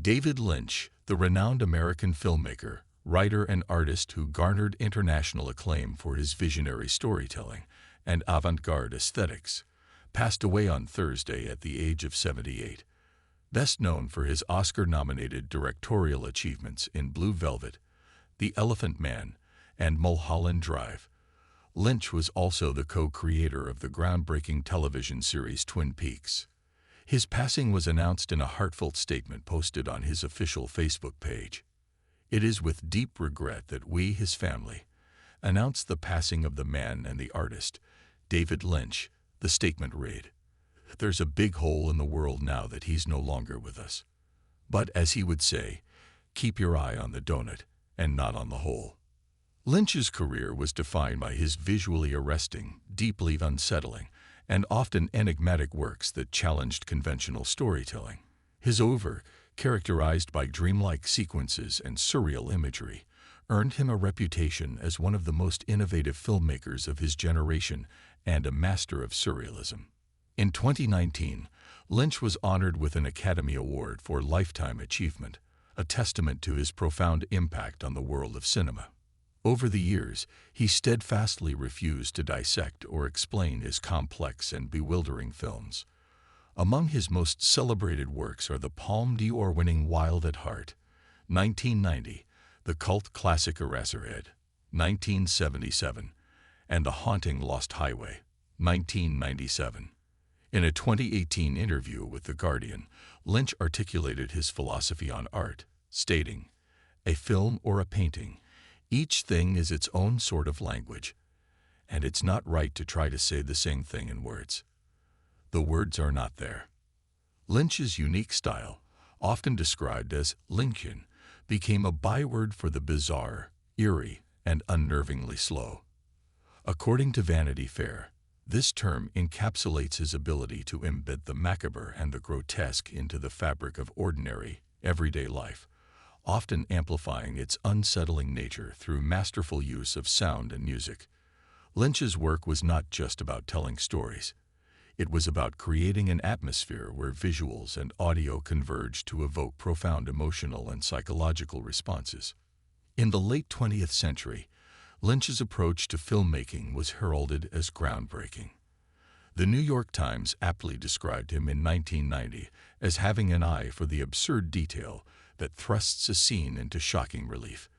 David Lynch, the renowned American filmmaker, writer, and artist who garnered international acclaim for his visionary storytelling and avant-garde aesthetics, passed away on Thursday at the age of 78. Best known for his Oscar-nominated directorial achievements in Blue Velvet, The Elephant Man, and Mulholland Drive, Lynch was also the co-creator of the groundbreaking television series Twin Peaks. His passing was announced in a heartfelt statement posted on his official Facebook page. "It is with deep regret that we, his family, announce the passing of the man and the artist, David Lynch," the statement read. "There's a big hole in the world now that he's no longer with us. But, as he would say, keep your eye on the donut and not on the hole." Lynch's career was defined by his visually arresting, deeply unsettling, and often enigmatic works that challenged conventional storytelling. His oeuvre, characterized by dreamlike sequences and surreal imagery, earned him a reputation as one of the most innovative filmmakers of his generation and a master of surrealism. In 2019, Lynch was honored with an Academy Award for Lifetime Achievement, a testament to his profound impact on the world of cinema. Over the years, he steadfastly refused to dissect or explain his complex and bewildering films. Among his most celebrated works are the Palme d'Or-winning Wild at Heart, 1990, the cult classic Eraserhead, 1977, and The Haunting Lost Highway, 1997. In a 2018 interview with The Guardian, Lynch articulated his philosophy on art, stating, "A film or a painting, each thing is its own sort of language, and it's not right to try to say the same thing in words. The words are not there." Lynch's unique style, often described as Lynchian, became a byword for the bizarre, eerie, and unnervingly slow. According to Vanity Fair, this term encapsulates his ability to embed the macabre and the grotesque into the fabric of ordinary, everyday life, often amplifying its unsettling nature through masterful use of sound and music. Lynch's work was not just about telling stories. It was about creating an atmosphere where visuals and audio converged to evoke profound emotional and psychological responses. In the late 20th century, Lynch's approach to filmmaking was heralded as groundbreaking. The New York Times aptly described him in 1990 as having an eye for the absurd detail that thrusts a scene into shocking relief,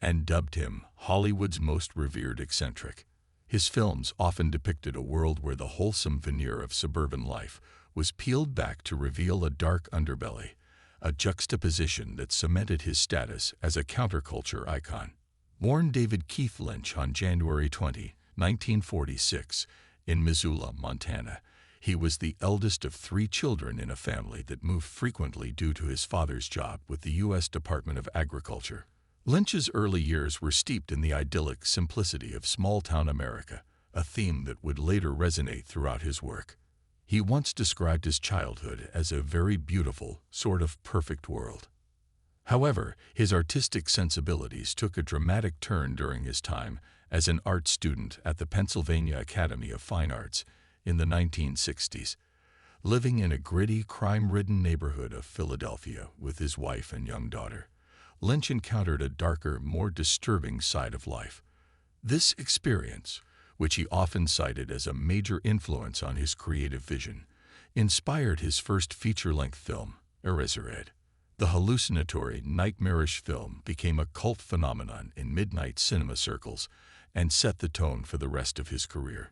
and dubbed him Hollywood's most revered eccentric. His films often depicted a world where the wholesome veneer of suburban life was peeled back to reveal a dark underbelly, a juxtaposition that cemented his status as a counterculture icon. Born David Keith Lynch on January 20, 1946, in Missoula, Montana, he was the eldest of 3 children in a family that moved frequently due to his father's job with the U.S. Department of Agriculture. Lynch's early years were steeped in the idyllic simplicity of small-town America, a theme that would later resonate throughout his work. He once described his childhood as a very beautiful, sort of perfect world. However, his artistic sensibilities took a dramatic turn during his time as an art student at the Pennsylvania Academy of Fine Arts in the 1960s. Living in a gritty, crime-ridden neighborhood of Philadelphia with his wife and young daughter, Lynch encountered a darker, more disturbing side of life. This experience, which he often cited as a major influence on his creative vision, inspired his first feature-length film, Eraserhead. The hallucinatory, nightmarish film became a cult phenomenon in midnight cinema circles and set the tone for the rest of his career.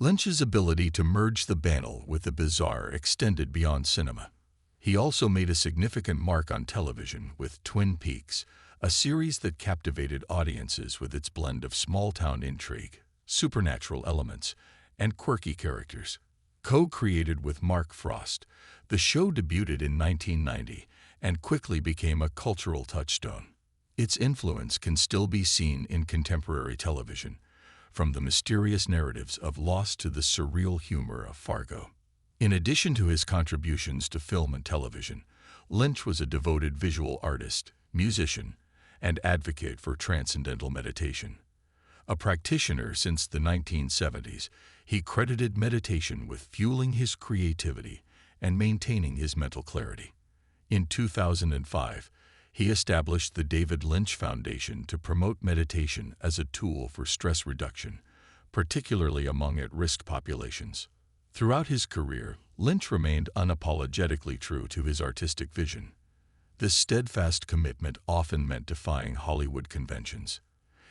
Lynch's ability to merge the banal with the bizarre extended beyond cinema. He also made a significant mark on television with Twin Peaks, a series that captivated audiences with its blend of small-town intrigue, supernatural elements, and quirky characters. Co-created with Mark Frost, the show debuted in 1990 and quickly became a cultural touchstone. Its influence can still be seen in contemporary television, from the mysterious narratives of Lost to the surreal humor of Fargo. In addition to his contributions to film and television, Lynch was a devoted visual artist, musician, and advocate for transcendental meditation. A practitioner since the 1970s, he credited meditation with fueling his creativity and maintaining his mental clarity. In 2005, he established the David Lynch Foundation to promote meditation as a tool for stress reduction, particularly among at-risk populations. Throughout his career, Lynch remained unapologetically true to his artistic vision. This steadfast commitment often meant defying Hollywood conventions.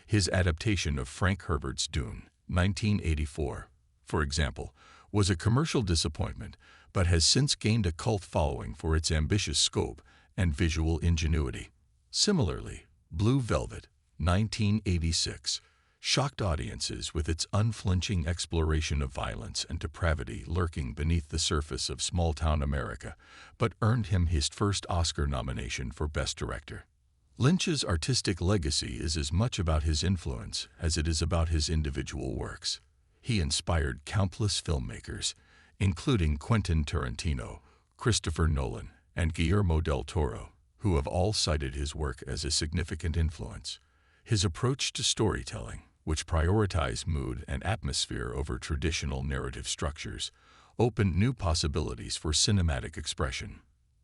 His adaptation of Frank Herbert's Dune, 1984, for example, was a commercial disappointment, but has since gained a cult following for its ambitious scope and visual ingenuity. Similarly, Blue Velvet, 1986, shocked audiences with its unflinching exploration of violence and depravity lurking beneath the surface of small-town America, but earned him his first Oscar nomination for Best Director. Lynch's artistic legacy is as much about his influence as it is about his individual works. He inspired countless filmmakers, including Quentin Tarantino, Christopher Nolan, and Guillermo del Toro, who have all cited his work as a significant influence. His approach to storytelling, which prioritized mood and atmosphere over traditional narrative structures, opened new possibilities for cinematic expression.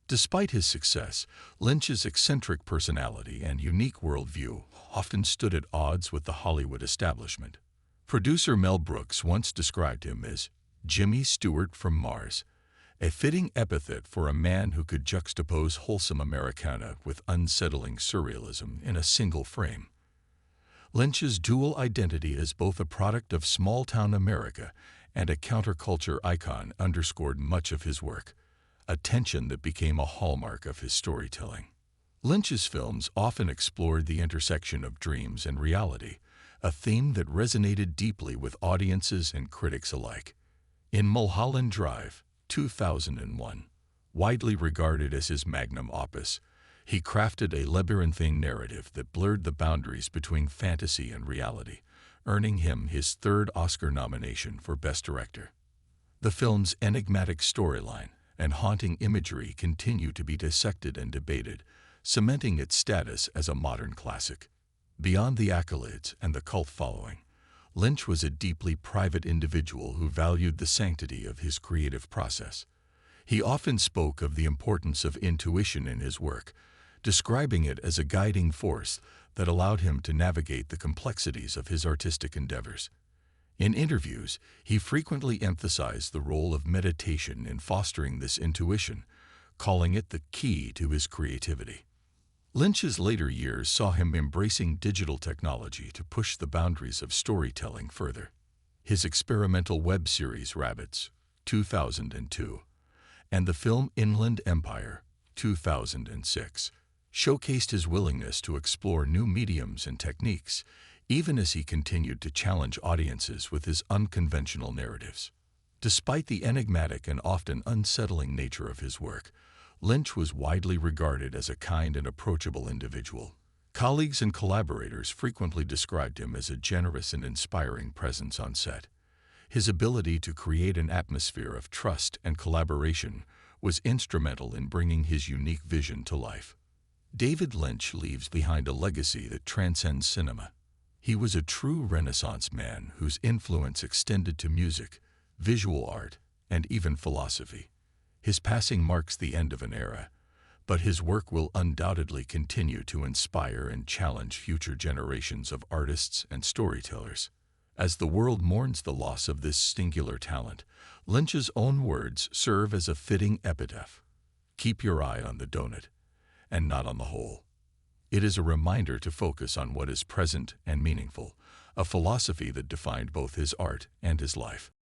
Despite his success, Lynch's eccentric personality and unique worldview often stood at odds with the Hollywood establishment. Producer Mel Brooks once described him as Jimmy Stewart from Mars, a fitting epithet for a man who could juxtapose wholesome Americana with unsettling surrealism in a single frame. Lynch's dual identity as both a product of small-town America and a counterculture icon underscored much of his work, a tension that became a hallmark of his storytelling. Lynch's films often explored the intersection of dreams and reality, a theme that resonated deeply with audiences and critics alike. In Mulholland Drive, 2001, widely regarded as his magnum opus, he crafted a labyrinthine narrative that blurred the boundaries between fantasy and reality, earning him his third Oscar nomination for Best Director. The film's enigmatic storyline and haunting imagery continue to be dissected and debated, cementing its status as a modern classic. Beyond the accolades and the cult following, Lynch was a deeply private individual who valued the sanctity of his creative process. He often spoke of the importance of intuition in his work, describing it as a guiding force that allowed him to navigate the complexities of his artistic endeavors. In interviews, he frequently emphasized the role of meditation in fostering this intuition, calling it the key to his creativity. Lynch's later years saw him embracing digital technology to push the boundaries of storytelling further. His experimental web series Rabbits, 2002, and the film Inland Empire, 2006, showcased his willingness to explore new mediums and techniques, even as he continued to challenge audiences with his unconventional narratives. Despite the enigmatic and often unsettling nature of his work, Lynch was widely regarded as a kind and approachable individual. Colleagues and collaborators frequently described him as a generous and inspiring presence on set. His ability to create an atmosphere of trust and collaboration was instrumental in bringing his unique vision to life. David Lynch leaves behind a legacy that transcends cinema. He was a true Renaissance man whose influence extended to music, visual art, and even philosophy. His passing marks the end of an era, but his work will undoubtedly continue to inspire and challenge future generations of artists and storytellers. As the world mourns the loss of this singular talent, Lynch's own words serve as a fitting epitaph. Keep your eye on the donut, and not on the whole. It is a reminder to focus on what is present and meaningful, a philosophy that defined both his art and his life.